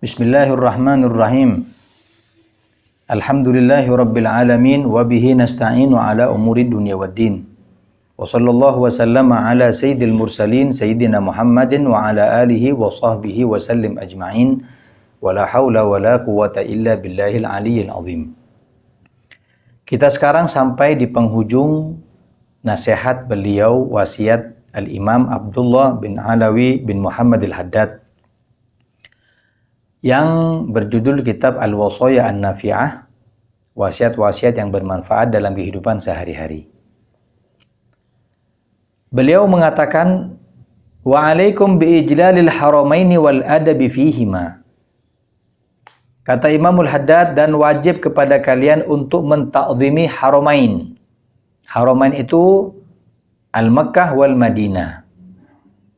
Bismillahirrahmanirrahim. Alhamdulillahi rabbil alamin wa bihi nasta'inu ala umuri dunya waddin. Wa sallallahu wa sallama ala sayyidil mursalin sayyidina Muhammadin wa ala alihi wa sahbihi wa sallim ajma'in. Wa la hawla wa la quwwata illa billahil aliyyil azim. Kita sekarang sampai di penghujung nasihat beliau, wasiat Al-Imam Abdullah bin Alawi bin Muhammad Al-Haddad yang berjudul kitab Al-Wasaya An-Nafi'ah, wasiat-wasiat yang bermanfaat dalam kehidupan sehari-hari. Beliau mengatakan, wa alaikum biijlalil haramaini wal adabi fihima. Kata Imamul Haddad, dan wajib kepada kalian untuk mentakzimi haramain. Haramain itu Al-Makkah wal Madinah.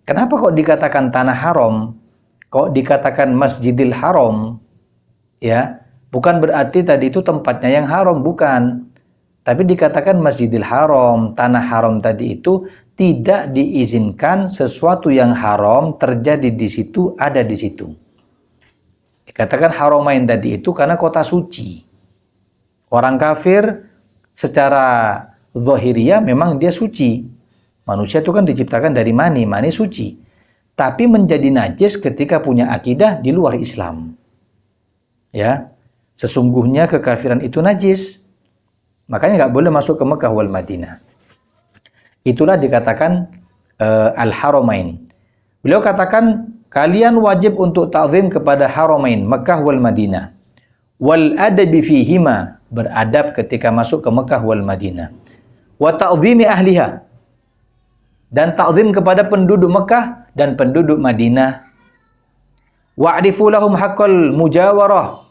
Kenapa kok dikatakan tanah haram? Kok dikatakan Masjidil Haram? Ya, bukan berarti tadi itu tempatnya yang haram, bukan. Tapi dikatakan Masjidil Haram, tanah haram tadi itu tidak diizinkan sesuatu yang haram terjadi di situ, ada di situ. Dikatakan haramain tadi itu karena kota suci. Orang kafir secara zahiriyah memang dia suci. Manusia itu kan diciptakan dari mani suci. Tapi menjadi najis ketika punya akidah di luar Islam. Ya, sesungguhnya kekafiran itu najis. Makanya nggak boleh masuk ke Mekah wal Madinah. Itulah dikatakan Al-Haramain. Beliau katakan, kalian wajib untuk ta'zim kepada Haramain, Mekah wal Madinah. Wal adabi fihima, beradab ketika masuk ke Mekah wal Madinah. Wa ta'zimi ahliha, dan ta'zim kepada penduduk Mekah dan penduduk Madinah. Wa'rifu lahum haqqal mujawarah,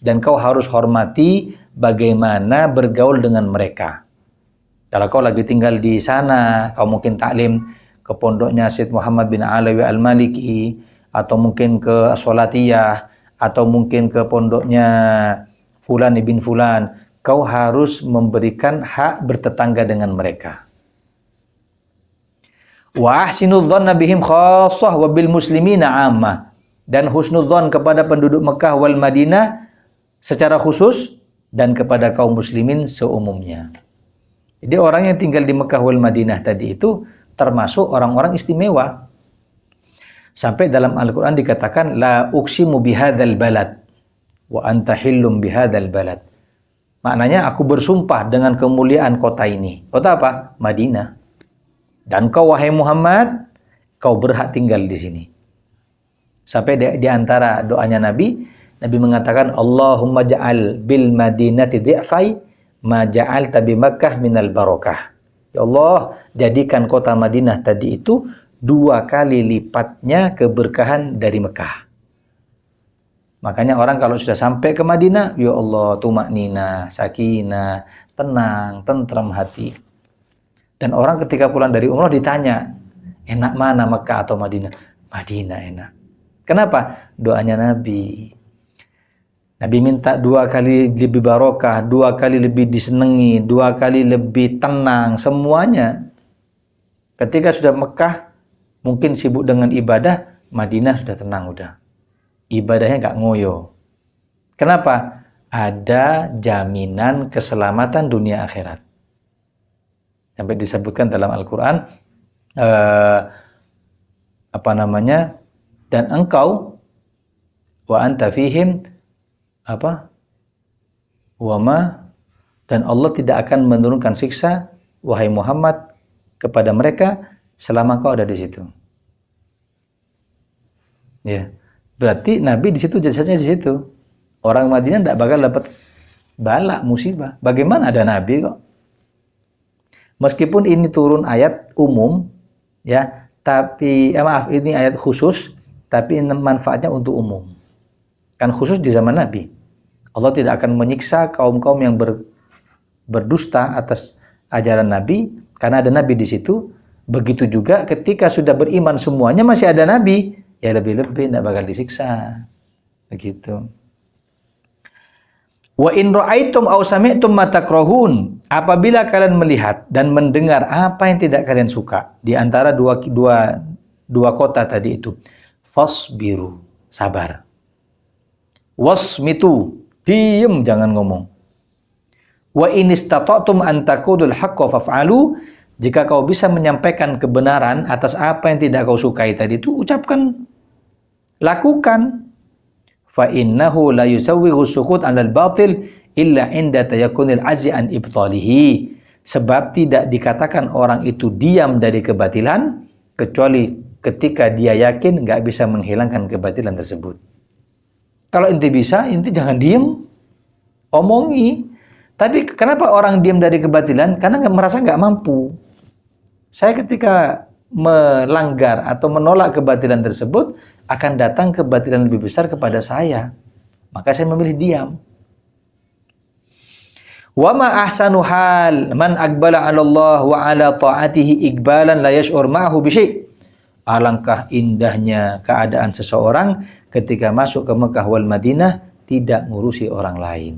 dan kau harus hormati bagaimana bergaul dengan mereka. Kalau kau lagi tinggal di sana, kau mungkin taklim ke pondoknya Syed Muhammad bin Alawi Al-Maliki, atau mungkin ke Sholatiyah, atau mungkin ke pondoknya Fulan ibn Fulan, kau harus memberikan hak bertetangga dengan mereka. Wa ahsinudzanna bihim khassah wa bil muslimina ammah, dan husnudzan kepada penduduk Mekah wal Madinah secara khusus dan kepada kaum muslimin seumumnya. Jadi orang yang tinggal di Mekah wal Madinah tadi itu termasuk orang-orang istimewa. Sampai dalam Al-Qur'an dikatakan la uqsimu bihadzal balad wa anta hillum bihadzal balad. Maknanya aku bersumpah dengan kemuliaan kota ini. Kota apa? Madinah. Dan kau wahai Muhammad, kau berhak tinggal di sini. Sampai di antara doanya Nabi mengatakan, Allahumma ja'al bil madinati dhi'fai ma ja'alta bi Makkah minal barakah. Ya Allah, jadikan kota Madinah tadi itu 2 kali lipatnya keberkahan dari Mekah. Makanya orang kalau sudah sampai ke Madinah, ya Allah, tumaknina, sakinah, tenang, tentram hati. Dan orang ketika pulang dari umrah ditanya, enak mana Mekah atau Madinah? Madinah enak. Kenapa? Doanya Nabi. Nabi minta 2 kali lebih barokah, 2 kali lebih disenangi, 2 kali lebih tenang, semuanya. Ketika sudah Mekah, mungkin sibuk dengan ibadah, Madinah sudah tenang udah. Ibadahnya nggak ngoyo. Kenapa? Ada jaminan keselamatan dunia akhirat. Sampai disebutkan dalam Al-Quran, dan engkau wa anta fihim dan Allah tidak akan menurunkan siksa wahai Muhammad kepada mereka selama kau ada di situ. Ya, berarti Nabi di situ, jasanya di situ. Orang Madinah tidak bakal dapat bala musibah. Bagaimana ada Nabi kok? Meskipun ini turun ayat umum, ya, tapi ini ayat khusus, tapi manfaatnya untuk umum. Kan khusus di zaman Nabi. Allah tidak akan menyiksa kaum-kaum yang berdusta atas ajaran Nabi, karena ada Nabi di situ. Begitu juga ketika sudah beriman semuanya masih ada Nabi, ya lebih-lebih tidak bakal disiksa. Begitu. Wa in ra'aitum aw sami'tum ma takrahun, apabila kalian melihat dan mendengar apa yang tidak kalian suka di antara dua kota tadi itu, fasbiru, sabar. wasmitu, diem jangan ngomong. Wa in istata'tum an taqulul haqqa faf'alu, jika kau bisa menyampaikan kebenaran atas apa yang tidak kau sukai tadi itu, ucapkan, lakukan. Fa innahu la yusawwighu sukut 'alal batil illa 'inda tayakkunil azzi an ibtalihi. Sebab tidak dikatakan orang itu diam dari kebatilan kecuali ketika dia yakin nggak bisa menghilangkan kebatilan tersebut. Kalau inti bisa, inti jangan diem, omongi. Tapi kenapa orang diem dari kebatilan? Karena merasa nggak mampu. Saya ketika melanggar atau menolak kebatilan tersebut, akan datang kebatilan lebih besar kepada saya. Maka saya memilih diam. Wa ma ahsanu hal man aqbala 'ala Allah wa 'ala ta'atihi iqbalan la yash'ur ma'ahu bi syai'. Alangkah indahnya keadaan seseorang ketika masuk ke Mekah wal Madinah tidak ngurusi orang lain.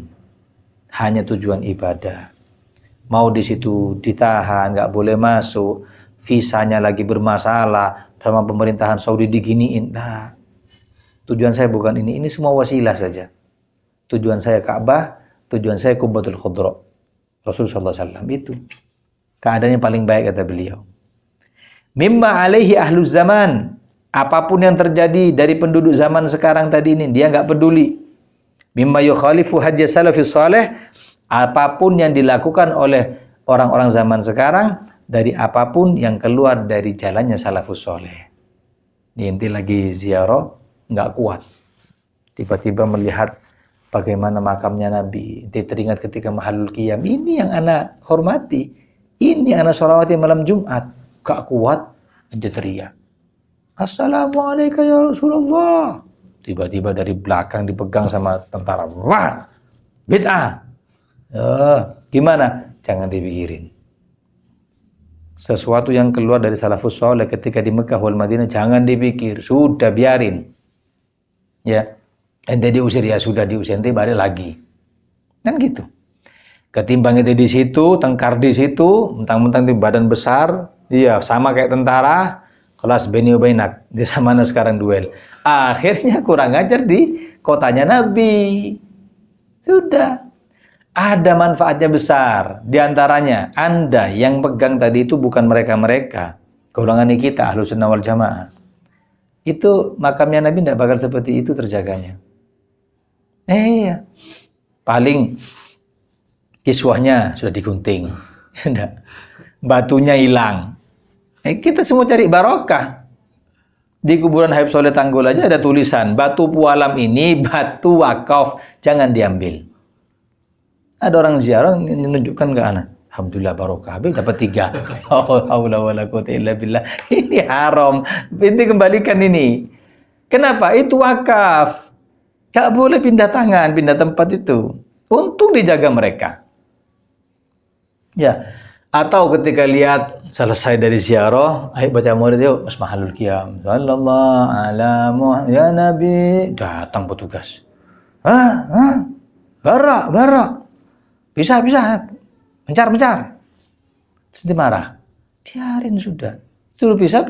Hanya tujuan ibadah. Mau di situ ditahan, nggak boleh masuk, visanya lagi bermasalah, sama pemerintahan Saudi diginiin. Nah, tujuan saya bukan ini semua wasilah saja. Tujuan saya Ka'bah, tujuan saya Qubbatul Khudra. Rasulullah SAW itu. Keadaannya paling baik kata beliau. Mimma alaihi ahlu zaman, apapun yang terjadi dari penduduk zaman sekarang tadi ini, dia nggak peduli. Mimma yukhalifu hadya salafis salih, apapun yang dilakukan oleh orang-orang zaman sekarang, dari apapun yang keluar dari jalannya salafus salih. Inti lagi ziarah, nggak kuat. Tiba-tiba melihat bagaimana makamnya Nabi, inti teringat ketika mahalul qiyam, ini yang anak hormati, ini yang anak sholawati malam Jumat. Gak kuat, dia teriak, Assalamualaikum ya Rasulullah. Tiba-tiba dari belakang dipegang sama tentara. Wah, bid'ah. Gimana? Jangan dipikirin. Sesuatu yang keluar dari salafus saleh ketika di Mekah wal Madinah jangan dipikir, sudah biarin. Ya, ente diusir ya sudah diusir, ente balik lagi. Kan gitu. Ketimbang ente di situ, tengkar di situ, mentang-mentang di badan besar. Iya, sama kayak tentara, kelas Beni Ubainak, di mana sekarang duel. Akhirnya kurang ajar di kotanya Nabi. Sudah. Ada manfaatnya besar. Di antaranya, Anda yang pegang tadi itu bukan mereka-mereka. Golongan kita, Ahlus Sunnah wal Jamaah. Itu makamnya Nabi tidak bakal seperti itu terjaganya. Iya. Paling kiswahnya sudah digunting. Batunya hilang. Kita semua cari barokah. Di kuburan Habib Soleh Tanggul aja ada tulisan, batu pualam ini batu wakaf, jangan diambil. Ada orang ziarah menunjukkan ke anak, alhamdulillah barokah, Habib dapat 3. Haula wala quwwata illa billah. Ini haram. Inti kembalikan ini. Kenapa? Itu wakaf. Gak boleh pindah tangan, pindah tempat itu. Untung dijaga mereka. Ya. Atau ketika lihat selesai dari ziarah, ayo baca maulid yuk, Mahalul Qiyam. Sallallahu ala Muhammad ya Nabi. Datang petugas. Bara. Bisa. Mencar. Terus dimarah. Biarin sudah. Suruh bisa.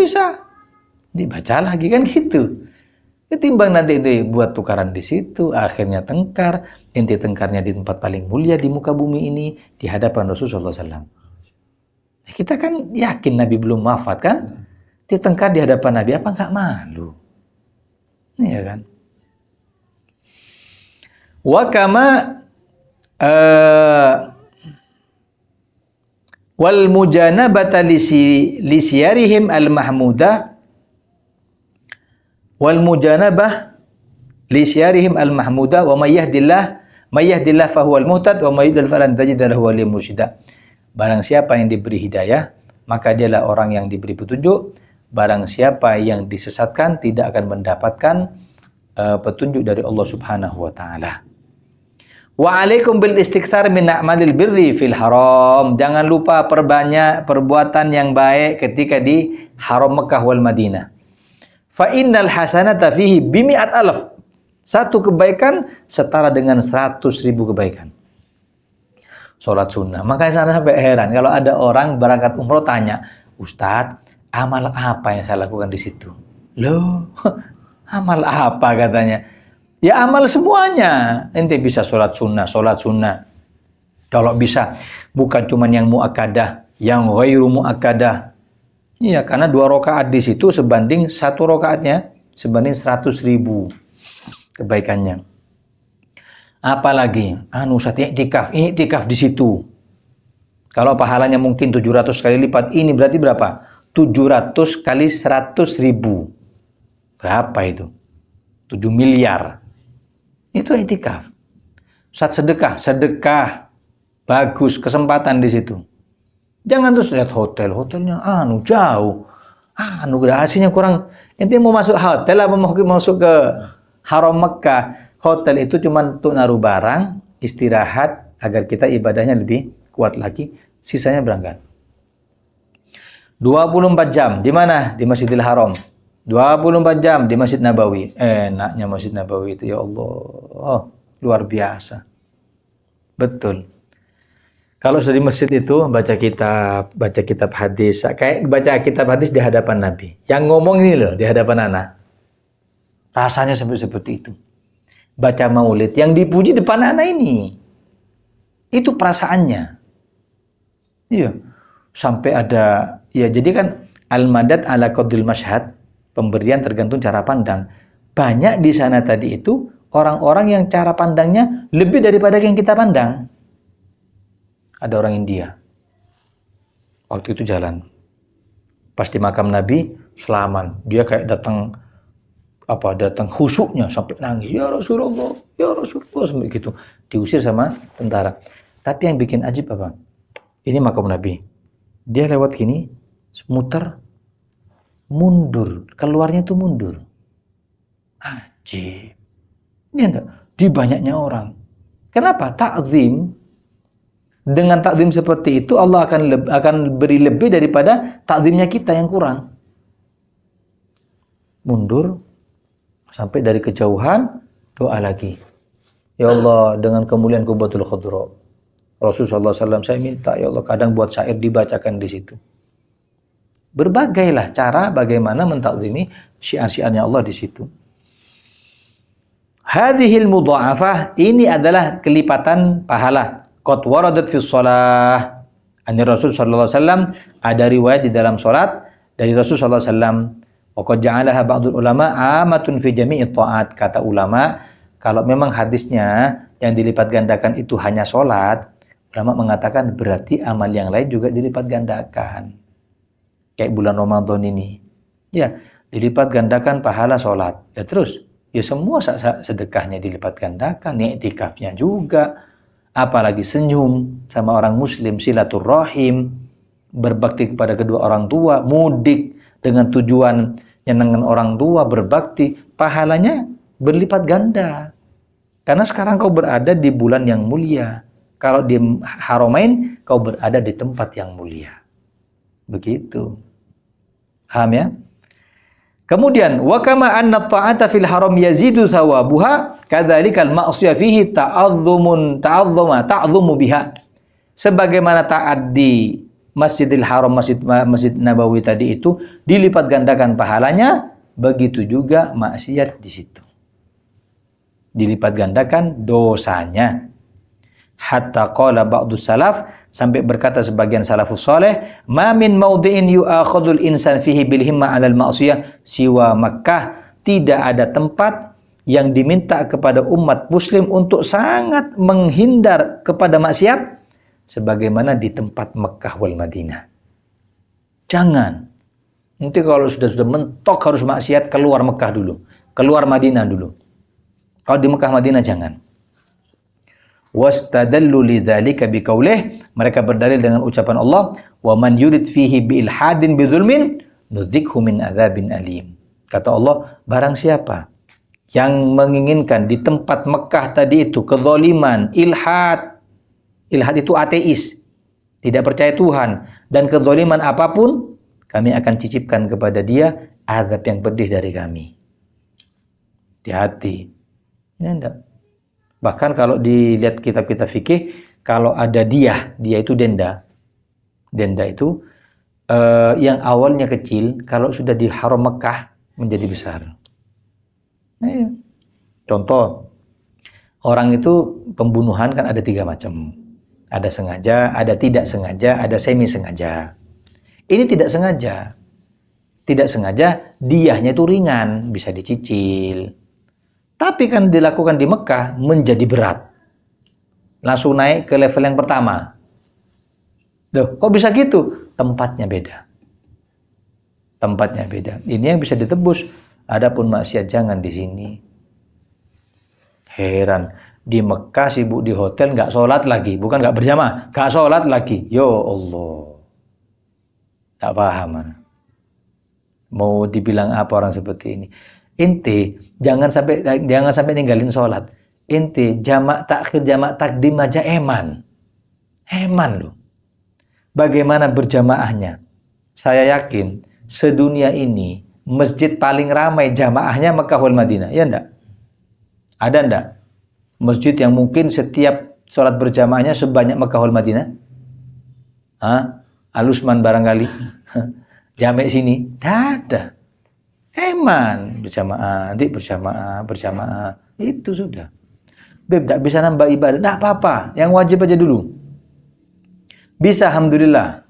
Dibaca lagi kan gitu. Ketimbang nanti itu buat tukaran di situ, akhirnya tengkar. Inti tengkarnya di tempat paling mulia di muka bumi ini, di hadapan Rasulullah SAW. Kita kan yakin Nabi belum wafat kan? Ditengkar di hadapan Nabi, apa nggak malu? Iya kan? Wa kama wal mujanabata lisiyarihim al-mahmudah wal mujanabah lisiyarihim al-mahmudah wa may yahdillah fahuwal muhtad wa may yudlil falan tajid lahu waliyyan mursyida. Barang siapa yang diberi hidayah, maka dialah orang yang diberi petunjuk. Barang siapa yang disesatkan tidak akan mendapatkan petunjuk dari Allah Subhanahu wa taala. Wa alaikum bil istikthar min a'malil birri fil haram. Jangan lupa perbanyak perbuatan yang baik ketika di Haram Mekah wal Madinah. Fa innal hasanata fihi bimi'at alaf. Satu kebaikan setara dengan 100.000 kebaikan. Sholat sunnah. Makanya saya sampai heran kalau ada orang berangkat umroh tanya, Ustadz, amal apa yang saya lakukan di situ? Loh, amal apa katanya? Ya amal semuanya. Ente bisa sholat sunnah. Kalau bisa, bukan cuma yang muakkadah, yang ghairu muakkadah. Iya, karena 2 rakaat di situ sebanding 1 rakaatnya, sebanding 100.000 kebaikannya. Apalagi, Ustaz, iktikaf di situ. Kalau pahalanya mungkin 700 kali lipat, ini berarti berapa? 700 kali 100.000. Berapa itu? 7 miliar. Itu iktikaf. Saat sedekah. Bagus, kesempatan di situ. Jangan terus lihat hotelnya jauh. Hasilnya kurang. Ente mau masuk hotel apa mau masuk ke Haram Mekah? Hotel itu cuma untuk naruh barang, istirahat agar kita ibadahnya lebih kuat lagi, sisanya berangkat. 24 jam di mana? Di Masjidil Haram. 24 jam di Masjid Nabawi. Enaknya Masjid Nabawi itu, ya Allah. Luar biasa. Betul. Kalau sudah di masjid itu baca kitab hadis, kayak baca kitab hadis di hadapan Nabi. Yang ngomong ini loh di hadapan anak. Rasanya seperti itu. Baca maulid yang dipuji depan anak ini. Itu perasaannya. Iya. Sampai ada, ya jadi kan al-madad ala qadril masyhad, pemberian tergantung cara pandang. Banyak di sana tadi itu orang-orang yang cara pandangnya lebih daripada yang kita pandang. Ada orang India. Waktu itu jalan. Pas di makam Nabi, selaman. Dia kayak datang khusyuknya sampai nangis. Ya Rasulullah, sampai gitu. Diusir sama tentara. Tapi yang bikin ajib apa? Ini makam Nabi. Dia lewat gini, muter, mundur. Keluarnya itu mundur. Ajib. Ini enggak? Di banyaknya orang. Kenapa? Ta'zim. Dengan takzim seperti itu Allah akan beri lebih daripada takzimnya kita yang kurang. Mundur sampai dari kejauhan, doa lagi. Ya Allah, dengan kemuliaan Qubatul Khadra, Rasulullah SAW, saya minta ya Allah, kadang buat syair dibacakan di situ. Berbagailah cara bagaimana mentakzimi syiar-syiarnya Allah di situ. Hadhil mudha'afah, ini adalah kelipatan pahala. Qad waradat fi shalah. Ani Rasul sallallahu alaihi wasallam, ada riwayat di dalam salat dari Rasul sallallahu alaihi wasallam. Wa qad ja'alaha ba'dul ulama amatun fi jami'i ta'at. Kata ulama, kalau memang hadisnya yang dilipat gandakan itu hanya salat, ulama mengatakan berarti amal yang lain juga dilipat gandakan. Kayak bulan Ramadan ini. Ya, dilipat gandakan pahala salat. Ya terus, ya semua sedekahnya dilipat gandakan, iktikafnya juga. Apalagi senyum sama orang muslim, silaturrahim, berbakti kepada kedua orang tua, mudik dengan tujuan nyenengin orang tua, berbakti, pahalanya berlipat ganda. Karena sekarang kau berada di bulan yang mulia. Kalau di Haramain, kau berada di tempat yang mulia. Begitu. Paham ya? Kemudian wa kama anna ta'ata fil haram yazidu thawabuha kadzalikal ma'siyah fihi ta'azzumu biha. Sebagaimana taat di Masjidil Haram, Masjid Nabawi tadi itu dilipat gandakan pahalanya, begitu juga maksiat di situ. Dilipat gandakan dosanya. Hatta qala ba'du salaf, sampai berkata sebagian salafus saleh, ma min maudi'in yu'akhadul insan fihi bil himma 'alal ma'siyah siwa Makkah. Tidak ada tempat yang diminta kepada umat muslim untuk sangat menghindar kepada maksiat sebagaimana di tempat Mekah wal Madinah. Jangan. Nanti kalau sudah mentok harus maksiat, keluar Mekah dulu, keluar Madinah dulu. Kalau di Mekah Madinah jangan. Wastadallu lidzalika biqaulih, mereka berdalil dengan ucapan Allah, wa man yurid fihi bi ilhadin bidzulmin nudzikhu min adzabin alim. Kata Allah, barang siapa yang menginginkan di tempat Mekah tadi itu kezaliman, ilhad itu ateis, tidak percaya Tuhan, dan kezaliman apapun, kami akan cicipkan kepada dia azab yang pedih dari kami. Hati-hati. Ya enggak. Bahkan kalau dilihat kitab-kitab fikih, kalau ada dia itu denda. Denda itu yang awalnya kecil, kalau sudah di Haram Mekah menjadi besar. Nah, ya. Contoh, orang itu pembunuhan kan ada 3 macam. Ada sengaja, ada tidak sengaja, ada semi sengaja. Ini tidak sengaja. Tidak sengaja, diahnya itu ringan, bisa dicicil. Tapi kan dilakukan di Mekah menjadi berat. Langsung naik ke level yang pertama. Loh, kok bisa gitu? Tempatnya beda. Tempatnya beda. Ini yang bisa ditebus. Adapun maksiat jangan di sini. Heran, di Mekah sibuk di hotel nggak sholat lagi, bukan nggak berjamaah, nggak sholat lagi. Yo Allah, tak paham mana. Mau dibilang apa orang seperti ini? Inti jangan sampai ninggalin sholat. Inti jamak takhir jamak takdim aja eman loh. Bagaimana berjamaahnya? Saya yakin sedunia ini masjid paling ramai jamaahnya Mekah wal Madinah, ya enggak? Ada enggak masjid yang mungkin setiap sholat berjamaahnya sebanyak Mekah wal Madinah? Al-Usman barangkali. Jamek sini, tidak ada. Eman berjamaah, nanti berjamaah. Itu sudah. Beb, tidak bisa nambah ibadah, tidak apa-apa. Yang wajib aja dulu. Bisa, alhamdulillah.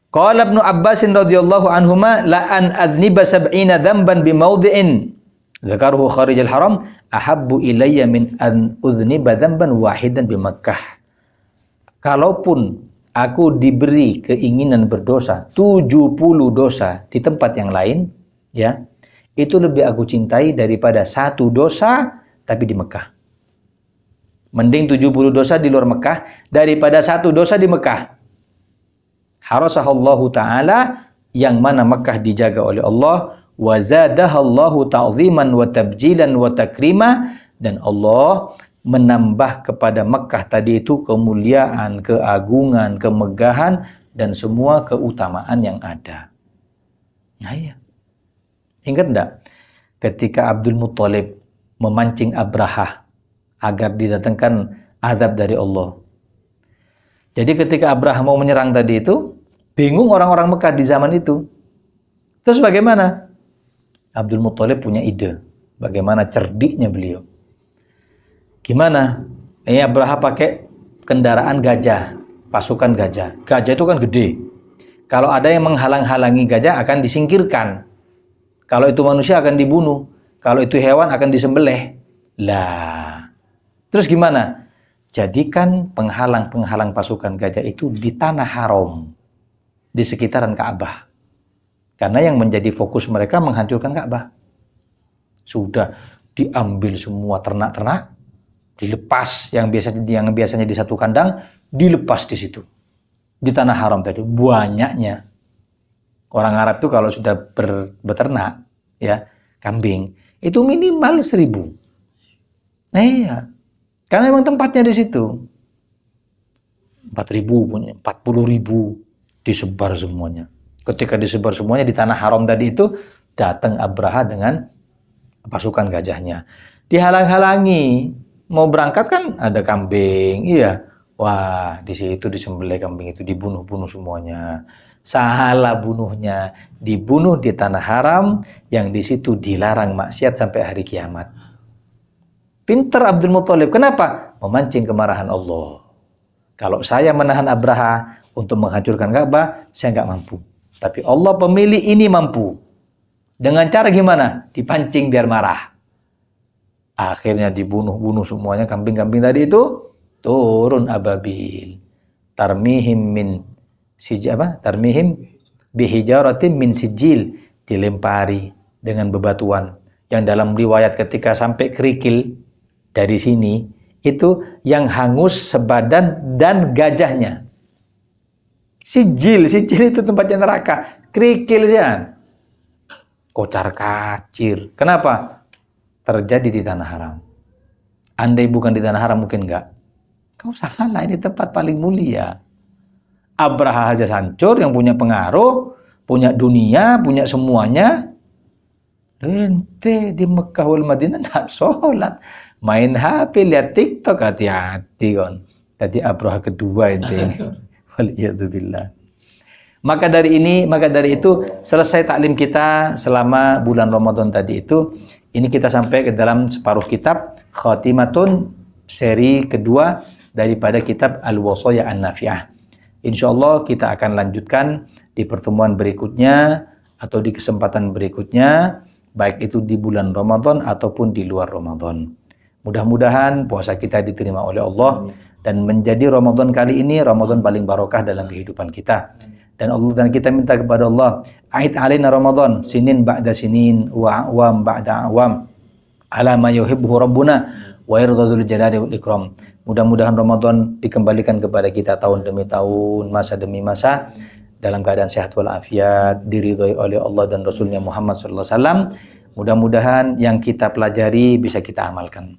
Qala Ibnu Abbas radhiyallahu anhuma la an adniba sab'ina dhanban bi mawdi'in dzakaruhu kharijal haram ahabbu ilayya min an udhniba dhanban wahidan bi Makkah. Kalaupun aku diberi keinginan berdosa 70 dosa di tempat yang lain, ya, itu lebih aku cintai daripada 1 dosa tapi di Mekah. Mending 70 dosa di luar Mekah daripada 1 dosa di Mekah. Harasahallahu ta'ala, yang mana Mekah dijaga oleh Allah, wa zadahallahu ta'ziman wa tabjilan wa takrima, dan Allah menambah kepada Mekah tadi itu kemuliaan, keagungan, kemegahan, dan semua keutamaan yang ada. Ya. Ingat enggak? Ketika Abdul Muttalib memancing Abrahah agar didatangkan azab dari Allah. Jadi ketika Abrahah mau menyerang tadi itu, bingung orang-orang Mekah di zaman itu. Terus bagaimana? Abdul Muttalib punya ide. Bagaimana cerdiknya beliau. Gimana? Ini Abrahah pakai kendaraan gajah, pasukan gajah. Gajah itu kan gede. Kalau ada yang menghalang-halangi gajah akan disingkirkan. Kalau itu manusia akan dibunuh. Kalau itu hewan akan disembelih. Lah. Terus gimana? Jadikan penghalang-penghalang pasukan gajah itu di tanah haram, di sekitaran Ka'bah. Karena yang menjadi fokus mereka menghancurkan Ka'bah. Sudah diambil semua ternak-ternak, dilepas yang biasanya di satu kandang, dilepas di situ. Di tanah haram tadi banyaknya. Orang Arab itu kalau sudah beternak, ya, kambing, itu minimal 1000. Nah, iya. Karena memang tempatnya di situ. 4.000 punya, 40.000 disebar semuanya. Ketika disebar semuanya di tanah haram tadi itu, datang Abraha dengan pasukan gajahnya. Dihalang-halangi, mau berangkat kan ada kambing, iya. Wah, di situ disembelih kambing itu, dibunuh-bunuh semuanya. Salah bunuhnya, dibunuh di tanah haram yang di situ dilarang maksiat sampai hari kiamat. Pinter Abdul Muttalib. Kenapa? Memancing kemarahan Allah. Kalau saya menahan Abraha untuk menghancurkan Ka'bah, saya nggak mampu. Tapi Allah pemilih ini mampu. Dengan cara gimana? Dipancing biar marah. Akhirnya dibunuh-bunuh semuanya kambing-kambing tadi itu, turun ababil. Tarmihim bihijaratin min sijil, dilempari dengan bebatuan. Yang dalam riwayat ketika sampai kerikil dari sini, itu yang hangus sebadan dan gajahnya. Sijil itu tempatnya neraka. Kerikil jangan. Kocar kacir. Kenapa? Terjadi di tanah haram. Andai bukan di tanah haram mungkin enggak. Kau salah, ini tempat paling mulia. Abraha aja hancur, yang punya pengaruh, punya dunia, punya semuanya. Ente di Mekah wal Madinah enggak sholat. Main HP, lihat TikTok, hati-hati kon. Tadi Abraha kedua ente ini. Waliyadzubillah. Maka dari itu selesai taklim kita selama bulan Ramadan tadi itu, ini kita sampai ke dalam separuh kitab Khatimatun, seri kedua daripada kitab Al-Wasaya An-Nafi'ah. Insyaallah kita akan lanjutkan di pertemuan berikutnya atau di kesempatan berikutnya, baik itu di bulan Ramadan ataupun di luar Ramadan. Mudah-mudahan puasa kita diterima oleh Allah dan menjadi Ramadan kali ini Ramadan paling barokah dalam kehidupan kita. Dan kita minta kepada Allah, a'id alaina Ramadan sinin ba'da sinin wa awam ba'da awam ala ma yuhibbu rabbuna wa yardadul jalali wal ikram. Mudah-mudahan Ramadan dikembalikan kepada kita tahun demi tahun, masa demi masa, dalam keadaan sehat walafiat, diridhoi oleh Allah dan Rasulnya Muhammad SAW. Mudah-mudahan yang kita pelajari bisa kita amalkan.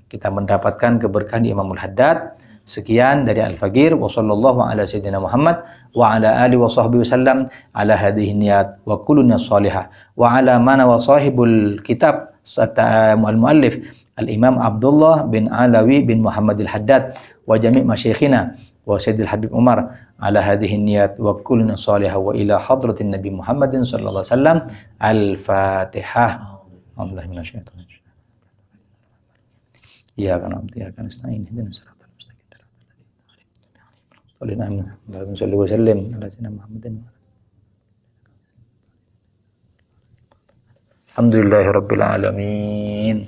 Kita mendapatkan keberkahan Imamul Haddad. Sekian dari Al-Faqir, wa sallallahu ala sayyidina Muhammad wa ala alihi wa sahbihi wasallam ala hadhihi niyat wa kulluna shalihah wa ala mana wa sahibul kitab al-muallif al-Imam Abdullah bin Alawi bin Muhammad al-Haddad wa jami' masyayikhina wa Sayyidil Habib Umar ala hadhihi niyat wa kulluna shalihah wa ila hadratin Nabi Muhammadin sallallahu alaihi wasallam. Al-Fatihah. Alhamdulillah minasyaitonir rajim. Ya kana ya kana nasta'in ihdinas siratal mustaqim. Allahumma shalli wa sallim ala sayyidina Muhammadin. Alhamdulillahirabbil alamin.